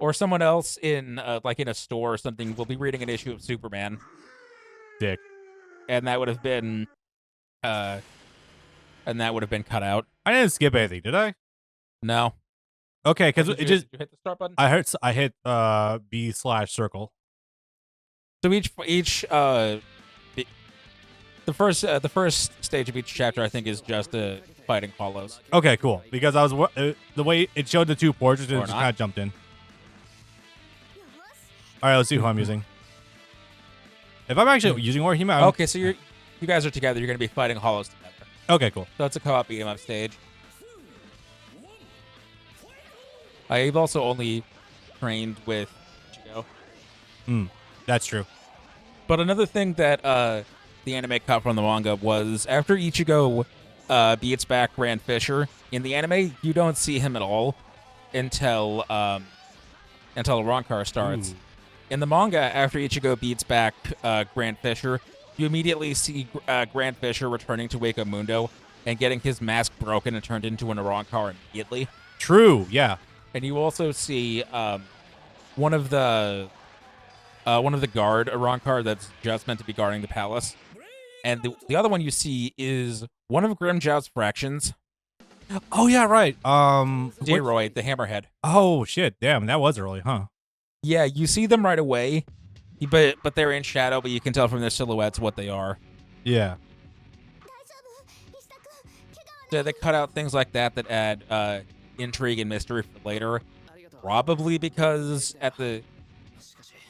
or someone else in like in a store or something will be reading an issue of Superman, Dick. and that would have been uh cut out. I didn't skip anything, did I? No. Okay, because Did it you, just did you hit the start button? I hit B/circle. So the first stage of each chapter I think is just fighting hollows. Okay, cool. Because I was the way it showed the two portraits and Or it just not. kind of jumped in. All right, let's see who I'm using. If I'm actually using Orihime, Okay, so you guys are together. You're going to be fighting hollows together. Okay, cool. So it's a co-op beat 'em up stage. I've also only trained with Ichigo. That's true. But another thing that the anime cut from the manga was after Ichigo beats back Grand Fisher, in the anime, you don't see him at all until Ronkar starts. Ooh. In the manga, after Ichigo beats back Grand Fisher, you immediately see Grand Fisher returning to Wake Up Mundo and getting his mask broken and turned into an Ronkar immediately. True, yeah. And you also see one of the guard Ronkar that's just meant to be guarding the palace. And the other one you see is one of Grimjow's fractions. Oh yeah, right. Deroy, the Hammerhead. Oh shit, damn, that was early, huh? Yeah, you see them right away, but they're in shadow, but you can tell from their silhouettes what they are. Yeah. So they cut out things like that add intrigue and mystery for later. Probably because a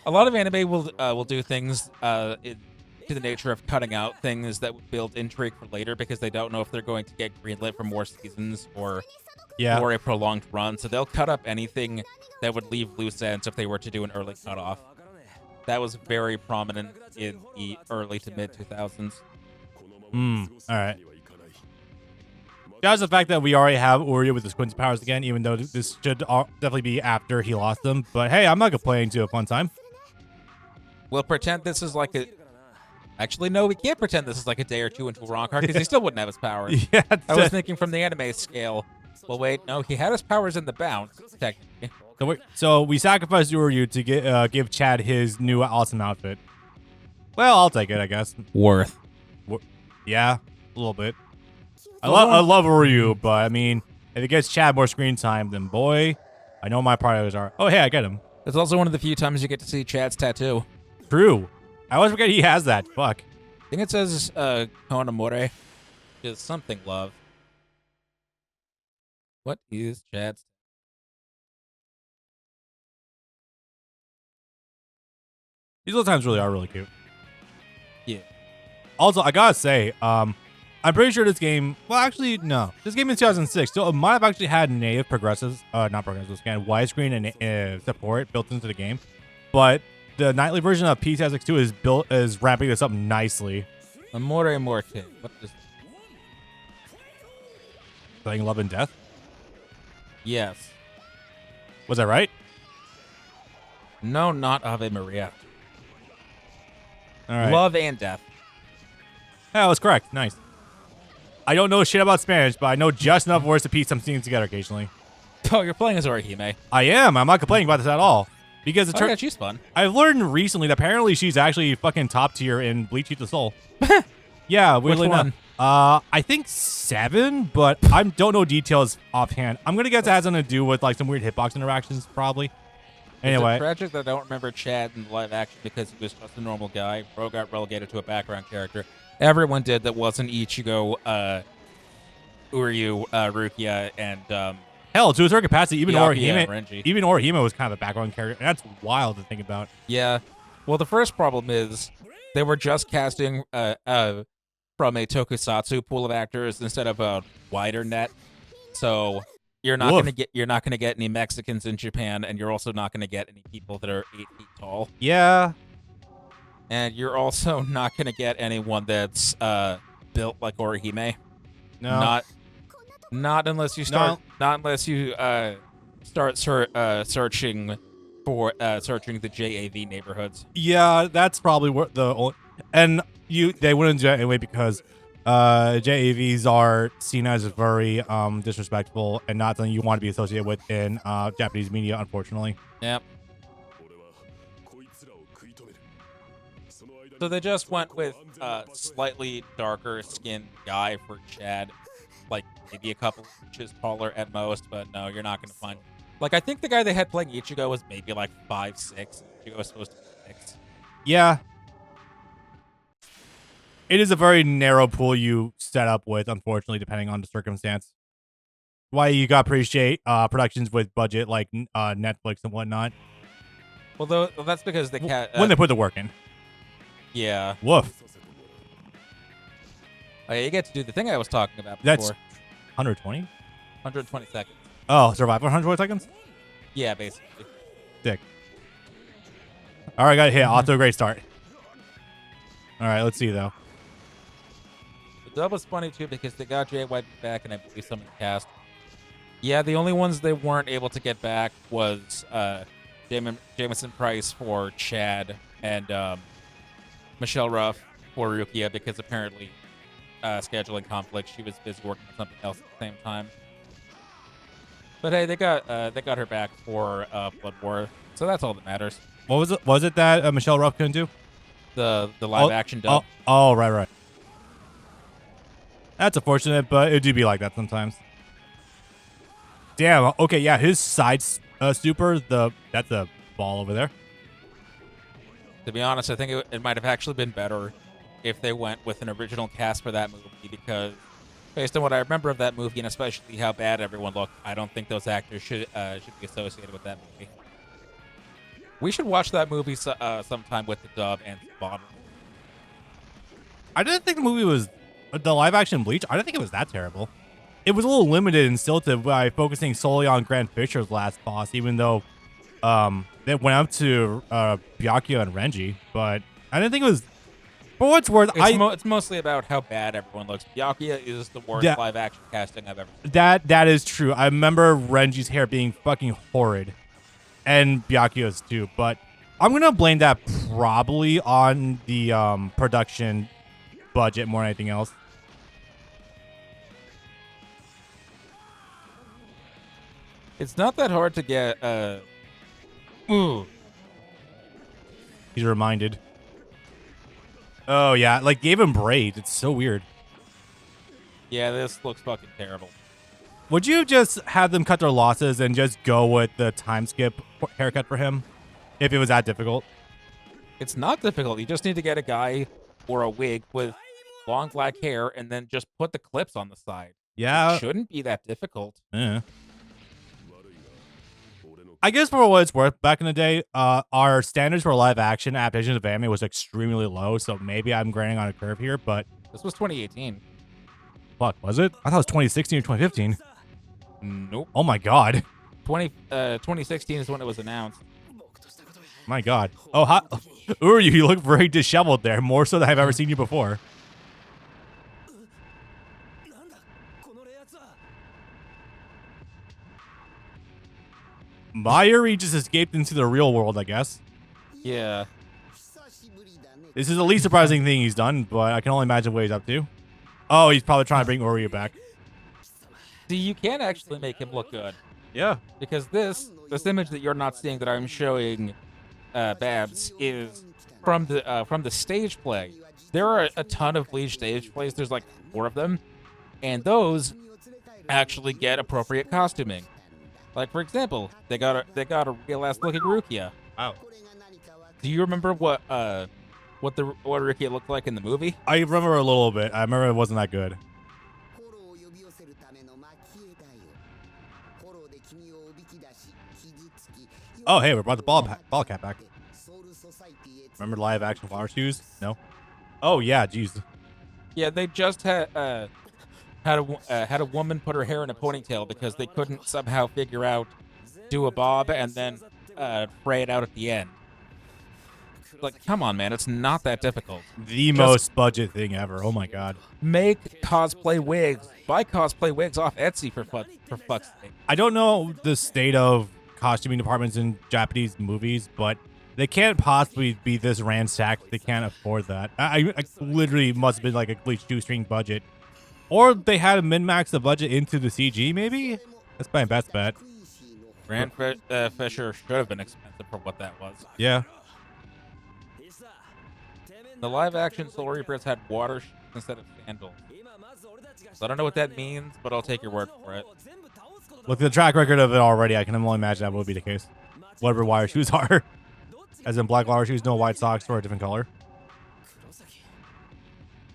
lot of anime will do things to the nature of cutting out things that would build intrigue for later because they don't know if they're going to get greenlit for more seasons or a prolonged run. So they'll cut up anything that would leave loose ends if they were to do an early cutoff. That was very prominent in the early to mid 2000s. All right. Just the fact that we already have Uryu with his Quincy powers again, even though this should definitely be after he lost them. But hey, I'm not complaining to a fun time. We'll pretend this is like a... Actually, no, we can't pretend this is like a day or two into Ronkar because he still wouldn't have his powers. Yeah, I was thinking from the anime scale. Well, wait, no, he had his powers in the bounce, technically. So we sacrificed Uryu to give Chad his new awesome outfit. Well, I'll take it, I guess. Worth. Yeah, a little bit. I love Uryu, but I mean, if it gets Chad more screen time, then boy, I know my priorities are. Oh, hey, I get him. It's also one of the few times you get to see Chad's tattoo. True. I always forget he has that. Fuck. I think it says Konamore, which is something love. What is Chad's? These little times really are really cute. Yeah. Also, I gotta say, I'm pretty sure this game. Well, actually, no. This game is 2006, so it might have actually had native progressives, not progressives, widescreen and support built into the game. But the nightly version of P2 is wrapping this up nicely. Amore Morte. What is? Playing Love and Death. Yes. Was that right? No, not Ave Maria. All right. Love and Death. Yeah, that was correct. Nice. I don't know shit about Spanish, but I know just enough words to piece some things together occasionally. Oh, you're playing as Orihime. I am. I'm not complaining about this at all. Because Yeah, she's fun. I've learned recently that apparently she's actually fucking top tier in Bleach Eat the Soul. Yeah, weirdly Which one? I think 7, but I don't know details offhand. I'm gonna guess it has something to do with like some weird hitbox interactions, probably. Anyway, It's tragic that I don't remember Chad in live action because he was just a normal guy. Bro got relegated to a background character. Everyone did that wasn't Ichigo, Uryu, Rukia, and hell, to a certain capacity, even Byakuya and Orihime, Renji. was kind of a background character, and that's wild to think about. Yeah. Well, the first problem is they were just casting from a tokusatsu pool of actors instead of a wider net. So you're not gonna get any Mexicans in Japan, and you're also not gonna get any people that are 8 feet tall. Yeah. And you're also not gonna get anyone that's built like Orihime. No. Not unless you start. Not unless you start searching for searching the JAV neighborhoods. Yeah, that's probably what they wouldn't do that anyway because JAVs are seen as very disrespectful and not something you want to be associated with in Japanese media, unfortunately. Yep. So they just went with slightly darker skinned guy for Chad, like maybe a couple inches taller at most, but no, you're not gonna find. Like I think the guy they had playing Ichigo was maybe like 5'6". Ichigo was supposed to be 6. Yeah. It is a very narrow pool you set up with, unfortunately, depending on the circumstance. Why you got to appreciate productions with budget like Netflix and whatnot. Well, that's because they can't. When they put the work in. Yeah. Woof. Oh, yeah, you get to do the thing I was talking about before. That's 120? 120 seconds. Oh, survive 120 seconds? Yeah, basically. Sick. All right, got a hit. Off to a great start. All right, let's see, though. The dub was funny, too, because they got JYP back and I believe some of the cast. Yeah, the only ones they weren't able to get back was Jameson Price for Chad and Michelle Ruff for Rukia because apparently scheduling conflict. She was busy working on something else at the same time. But hey, they got her back for Blood War, so that's all that matters. What was it? Was it that Michelle Ruff couldn't do? The live action dub. Oh, right. That's unfortunate, but it do be like that sometimes. Damn. Okay, yeah, his side super, that's a ball over there. To be honest, I think it might have actually been better if they went with an original cast for that movie because based on what I remember of that movie and especially how bad everyone looked, I don't think those actors should be associated with that movie. We should watch that movie sometime with the dub and bottom. I didn't think the movie was the live action Bleach. I didn't think it was that terrible. It was a little limited and stilted by focusing solely on Grand Fisher's last boss, even though they went up to Byakuya and Renji. But I didn't think it was. For what's worth, it's mostly about how bad everyone looks. Byakuya is the worst live action casting I've ever seen. That is true. I remember Renji's hair being fucking horrid, and Byakuya's too. But I'm gonna blame that probably on the production budget more than anything else. It's not that hard to get. Ooh. He's reminded. Oh yeah, like gave him braids. It's so weird. Yeah, this looks fucking terrible. Would you just have them cut their losses and just go with the time skip haircut for him, if it was that difficult? It's not difficult. You just need to get a guy or a wig with long black hair and then just put the clips on the side. Yeah, it shouldn't be that difficult. Yeah. I guess for what it's worth, back in the day, our standards for live action adaptations of anime was extremely low, so maybe I'm grading on a curve here, but... This was 2018. Fuck, was it? I thought it was 2016 or 2015. Nope. Oh my god. 2016 is when it was announced. My god. Oh, hi. Uryu, you look very disheveled there, more so than I've ever seen you before. Mayuri just escaped into the real world, I guess. Yeah. This is the least surprising thing he's done, but I can only imagine what he's up to. Oh, he's probably trying to bring Uryu back. See, you can actually make him look good. Yeah. Because this image that you're not seeing that I'm showing, Babs, is from the stage play. There are a ton of Bleach stage plays. There's like 4 of them, and those actually get appropriate costuming. Like for example, they got a real ass looking Rukia. Wow. Do you remember what Rukia looked like in the movie? I remember a little bit. I remember it wasn't that good. Oh, hey, we brought the ball cap back. Remember live action flower shoes? No. Oh yeah, jeez. Yeah, they just had a woman put her hair in a ponytail because they couldn't somehow figure out do a bob and then fray it out at the end. Like, come on, man, it's not that difficult. The most budget thing ever. Oh my god. Make cosplay wigs. Buy cosplay wigs off Etsy for fuck's sake. I don't know the state of costuming departments in Japanese movies, but They can't possibly be this ransacked. They can't afford that. I literally must have been like a Bleach shoestring budget. Or they had to min-max the budget into the CG, maybe? That's my best bet. Fisher should have been expensive for what that was. Yeah. The live-action Soul Reapers had water shoes instead of sandals. So I don't know what that means, but I'll take your word for it. Look at the track record of it already. I can only imagine that would be the case. Whatever wire shoes are. As in black wire shoes, no white socks, or a different color.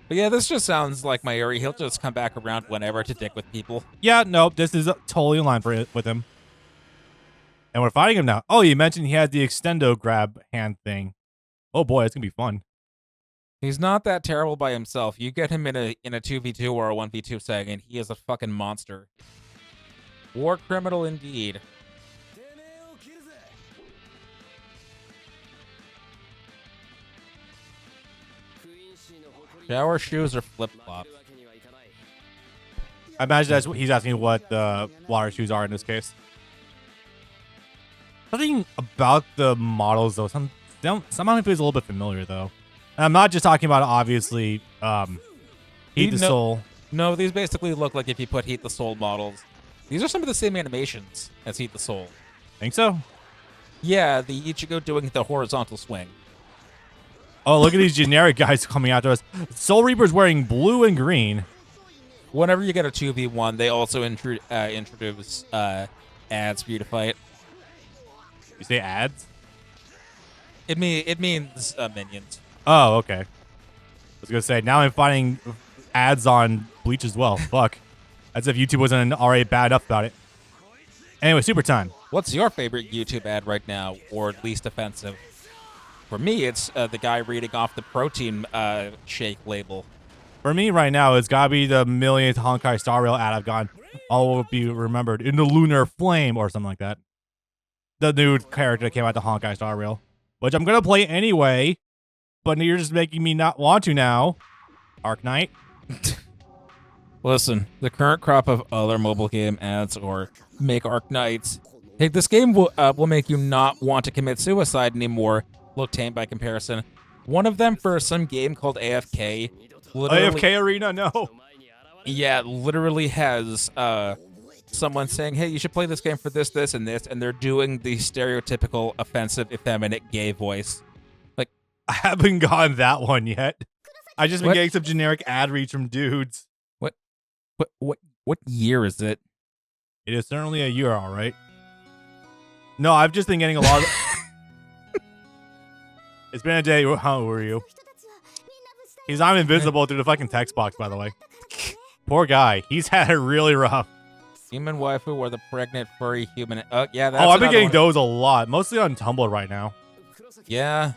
But yeah, this just sounds like my area. He'll just come back around whenever to dick with people. Yeah, nope. This is totally in line with him. And we're fighting him now. Oh, you mentioned he had the extendo grab hand thing. Oh boy, it's gonna be fun. He's not that terrible by himself. You get him in a 2v2 or a 1v2 setting, and he is a fucking monster. War criminal indeed. Shower shoes or flip-flops? I imagine that's what he's asking what the water shoes are in this case. Something about the models, though, somehow it feels a little bit familiar, though. And I'm not just talking about, obviously, Heat the Soul. No, these basically look like if you put Heat the Soul models. These are some of the same animations as Heat the Soul. Think so? Yeah, the Ichigo doing the horizontal swing. Oh, look at these generic guys coming after us. Soul Reaper's wearing blue and green. Whenever you get a 2v1, they also introduce ads for you to fight. You say ads? It means minions. Oh, okay. I was going to say, now I'm finding ads on Bleach as well. Fuck. As if YouTube wasn't already bad enough about it. Anyway, super time. What's your favorite YouTube ad right now, or least offensive? For me, it's the guy reading off the protein shake label. For me right now, it's got to be the millionth Honkai Star Rail ad I've gotten. All will be remembered in the Lunar Flame or something like that. The new character that came out to Honkai Star Rail. Which I'm going to play anyway. But you're just making me not want to now. Arc Knight. Listen, the current crop of other mobile game ads or make Arc Knights. Hey, this game will make you not want to commit suicide anymore. Look tame by comparison. One of them for some game called AFK. AFK Arena? No. Yeah, literally has someone saying, hey, you should play this game for this, this, and this, and they're doing the stereotypical offensive, effeminate gay voice. Like, I haven't gotten that one yet. I just been getting some generic ad reads from dudes. What year is it? It is certainly a year, all right. No, I've just been getting a lot of... It's been a day. How were you? He's not invisible through the fucking text box, by the way. Poor guy. He's had it really rough. Human waifu or the pregnant furry human... Oh, yeah, that's I've been getting those a lot. Mostly on Tumblr right now. Yeah.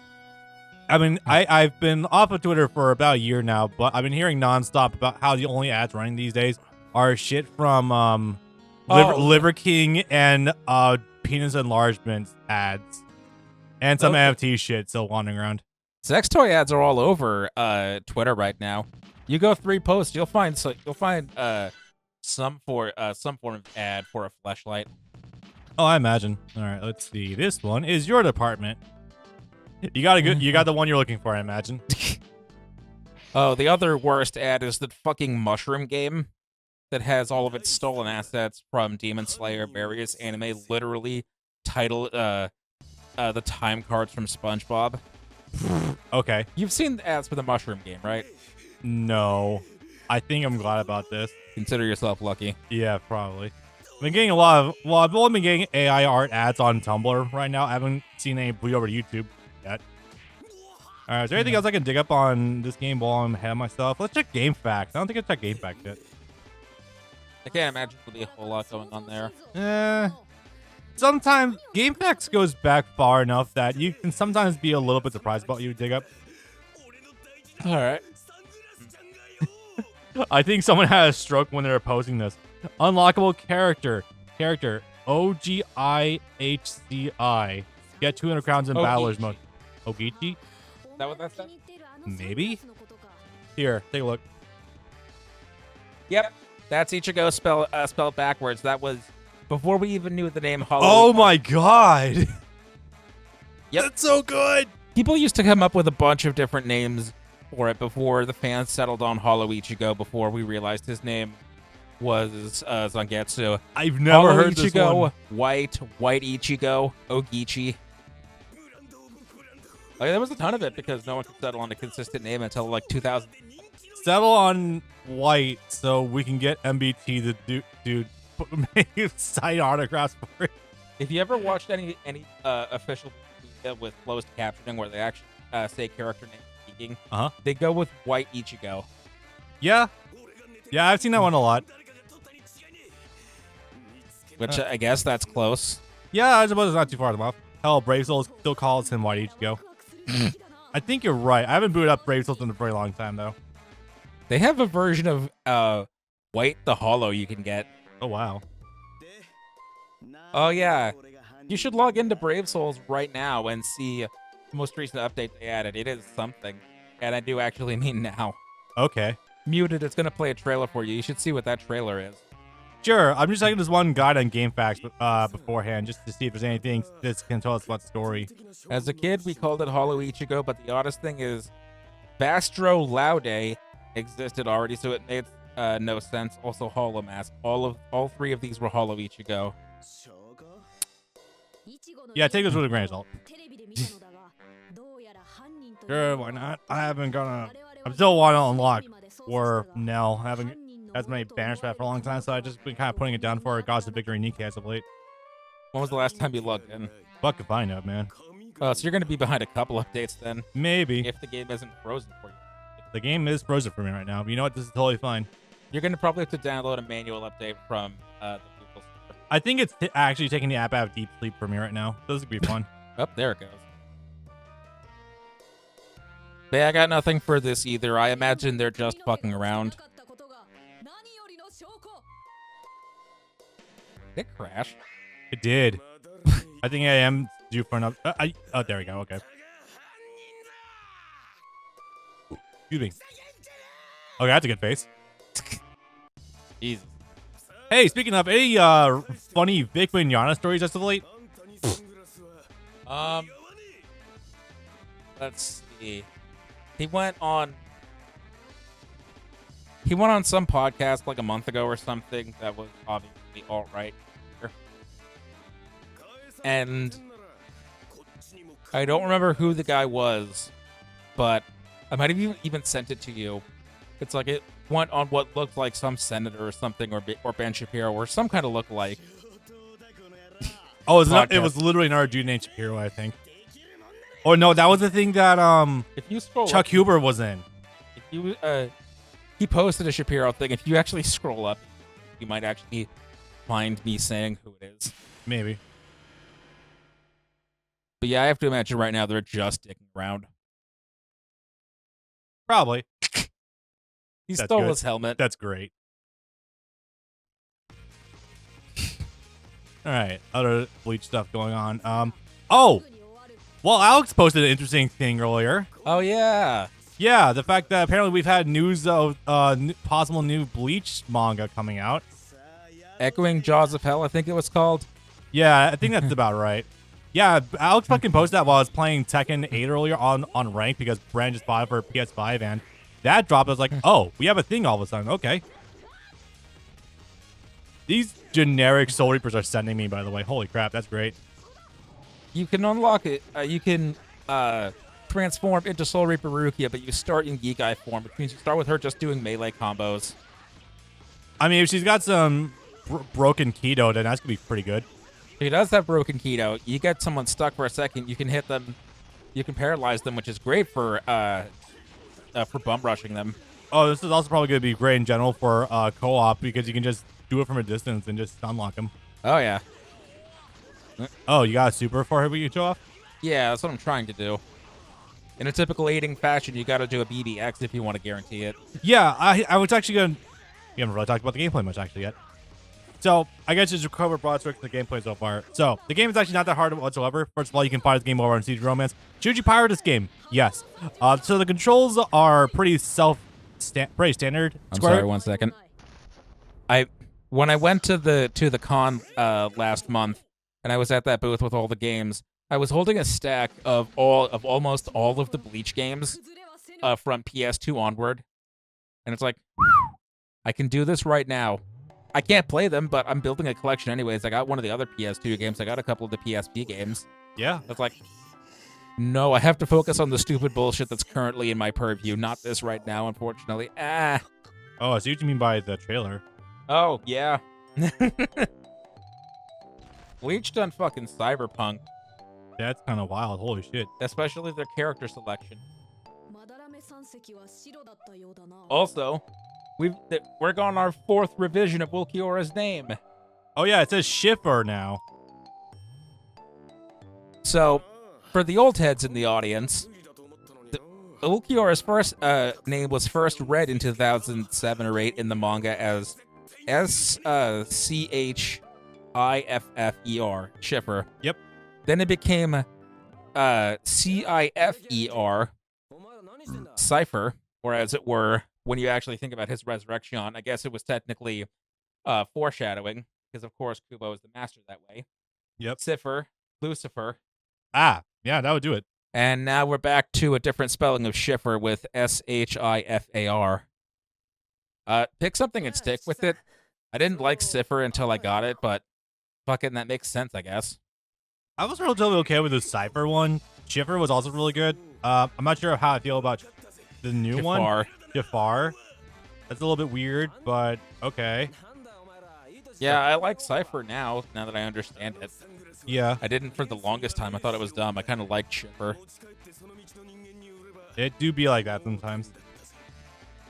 I mean, I've been off of Twitter for about a year now, but I've been hearing nonstop about how the only ads running these days are shit from Liver King and penis enlargement ads. And some NFT shit still wandering around. Sex toy ads are all over Twitter right now. You go 3 posts, you'll find some form of ad for a fleshlight. Oh, I imagine. All right, let's see. This one is your department. You got the one you're looking for, I imagine. Oh, the other worst ad is the fucking mushroom game that has all of its stolen assets from Demon Slayer, various anime, literally title the time cards from SpongeBob. Okay. You've seen the ads for the mushroom game, right? No. I think I'm glad about this. Consider yourself lucky. Yeah, probably. I've been getting a lot of... Well, I've only been getting AI art ads on Tumblr right now. I haven't seen any bleed over to YouTube yet. All right, is there anything else I can dig up on this game while I'm ahead of myself? Let's check game facts. I don't think I checked game facts yet. I can't imagine there'll be a whole lot going on there. Sometimes game facts goes back far enough that you can sometimes be a little bit surprised about what you dig up. All right. I think someone had a stroke when they were posting this. Unlockable character. OGIHCI. Get 200 crowns in Battlers mode. Ogichi? Is that what that said? Maybe? Here, take a look. Yep. That's Ichigo spelled backwards. That was before we even knew the name Hollow. Oh my god! Yep. That's so good. People used to come up with a bunch of different names for it before the fans settled on Hollow Ichigo, before we realized his name was Zangetsu. I've never Hollow heard this Ichigo, one. White Ichigo, Ogichi. Oh, yeah, there was a ton of it because no one could settle on a consistent name until like 2000. Settle on White so we can get MBT the dude sign autographs for it. If you ever watched any official media with closed captioning where they actually say character name speaking, they go with White Ichigo. Yeah, I've seen that one a lot. Which I guess that's close. Yeah, I suppose it's not too far off. Hell, Brave Souls still calls him White Ichigo. I think you're right. I haven't booted up Brave Souls in a very long time though. They have a version of White the Hollow you can get. Oh wow. Oh yeah. You should log into Brave Souls right now and see the most recent update they added. It is something. And I do actually mean now. Okay. Muted, it's gonna play a trailer for you. You should see what that trailer is. Sure. I'm just checking this one guide on GameFAQs beforehand just to see if there's anything that can tell us about the story. As a kid, we called it Hollow Ichigo, but the oddest thing is Vastro Laude existed already, so it made no sense. Also, Hollow Mask. All three of these were Hollow Ichigo. Yeah, take this with a grain of salt. Sure, why not? I'm still want to unlock or no. I haven't as many banners for that for a long time, so I've just been kind of putting it down for Gods of Victory Nikkei as of late. When was the last time you logged in? Fuck if I know, man. Oh, so you're gonna be behind a couple updates then. Maybe. If the game isn't frozen for you. The game is frozen for me right now. But you know what? This is totally fine. You're gonna probably have to download a manual update from the Google Store. I think it's actually taking the app out of deep sleep for me right now. This would be fun. Oh, there it goes. But yeah, I got nothing for this either. I imagine they're just fucking around. Did it crash? It did. I think I am due for another. Oh, there we go. Okay. Excuse me. Okay, that's a good face. Jesus. Hey, speaking of, any funny Vic Mignogna stories as of late? Let's see. He went on some podcast like a month ago or something that was obviously alt-right. And I don't remember who the guy was, but I might have even sent it to you. It's like it went on what looked like some senator or something, or Ben Shapiro, or some kind of lookalike. Oh, it was literally another dude named Shapiro, I think. Oh no, that was the thing that if you scroll Chuck up, Huber was in. If you he posted a Shapiro thing. If you actually scroll up, you might actually find me saying who it is. Maybe. But yeah, I have to imagine right now they're just dicking around. Probably. He That's stole good. his helmet. That's great. All right, other Bleach stuff going on. Oh, well, Alex posted an interesting thing earlier. Oh yeah. Yeah, the fact that apparently we've had news of possible new Bleach manga coming out. Echoing Jaws of Hell, I think it was called. Yeah, I think that's about right. Yeah, Alex fucking posted that while I was playing Tekken 8 earlier on ranked because Brand just bought it for PS5 and that dropped. I was like, oh, we have a thing all of a sudden. Okay. These generic Soul Reapers are sending me, by the way. Holy crap, that's great. You can unlock it. You can transform into Soul Reaper Rukia, but you start in Geek Eye form, which means you start with her just doing melee combos. I mean, if she's got some broken keto, then that's going to be pretty good. She does have broken keto. You get someone stuck for a second, you can hit them, you can paralyze them, which is great for bum rushing them. Oh, this is also probably going to be great in general for co-op because you can just do it from a distance and just unlock them. Oh, yeah. Oh, you got a super for her we can show off? Yeah, that's what I'm trying to do. In a typical aiding fashion, you got to do a BBX if you want to guarantee it. Yeah, I was actually going to... We haven't really talked about the gameplay much, actually, yet. So, I guess just cover broad strokes of the gameplay so far. So, the game is actually not that hard whatsoever. First of all, you can fire this game over on Siege Romance. Should you pirate this game? Yes. So, the controls are pretty pretty standard. I'm sorry, 1 second. When I went to the con last month, and I was at that booth with all the games, I was holding a stack of almost all of the Bleach games from PS2 onward, and it's like I can do this right now. I can't play them, but I'm building a collection anyways. I got one of the other PS2 games. I got a couple of the PSP games. Yeah. It's like, no, I have to focus on the stupid bullshit that's currently in my purview, not this right now, unfortunately. Ah. Oh, I see what you mean by the trailer. Oh, yeah. Bleach done fucking Cyberpunk, That's kind of wild. Holy shit. especially their character selection. Also, we're on our 4th revision of Ulquiorra's name. Oh yeah, it says Schiffer now. So, for the old heads in the audience, Ulquiorra's first name was first read in 2007 or 8 in the manga as Schiffer, Schiffer. Yep. Then it became Cifer, Cipher, or as it were, when you actually think about his resurrection, I guess it was technically foreshadowing, because of course Kubo is the master that way. Yep. Cipher, Lucifer. Ah, yeah, that would do it. And now we're back to a different spelling of Schiffer with Schifar. Pick something and stick with it. I didn't like Cipher until I got it, but fucking that makes sense, I guess. I was relatively okay with the Cypher one. Schiffer was also really good. I'm not sure how I feel about the new one. Jafar. That's a little bit weird, but okay. Yeah, I like Cipher now that I understand it. Yeah. I didn't for the longest time. I thought it was dumb. I kind of liked Schiffer. It do be like that sometimes.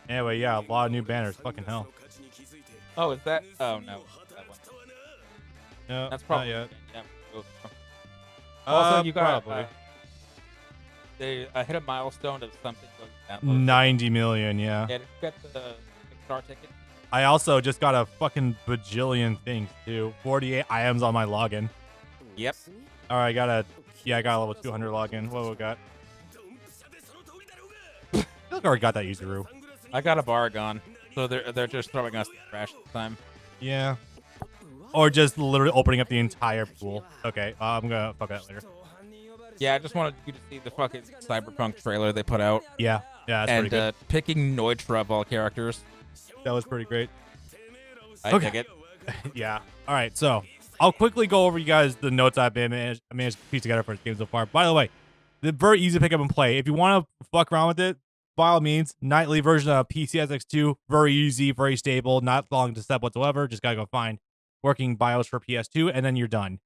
Anyway, yeah, a lot of new banners. Fucking hell. Oh, is that? Oh, no. That one. No, That's probably. not yet. Yeah. Also, you got. probably. They hit a milestone of something going down. 90 million, yeah. Yeah, did you get the Star ticket? I also just got a fucking bajillion things too. 48 items on my login. Yep. All right, I got a level 200 login. What we got? I feel like I already got that Yuzuru. I got a Baragon, so they're just throwing us the trash this time. Yeah. Or just literally opening up the entire pool. Okay, I'm gonna fuck that later. Yeah, I just wanted you to see the fucking Cyberpunk trailer they put out. Yeah, that's and pretty good. Picking Neutra of all characters. That was pretty great. I dig it. Yeah. All right, so I'll quickly go over you guys the notes I've managed to piece together for this game so far. By the way, they're very easy to pick up and play. If you want to fuck around with it, by all means, nightly version of PCSX2, very easy, very stable, not long to step whatsoever. Just gotta go find working BIOS for PS2, and then you're done.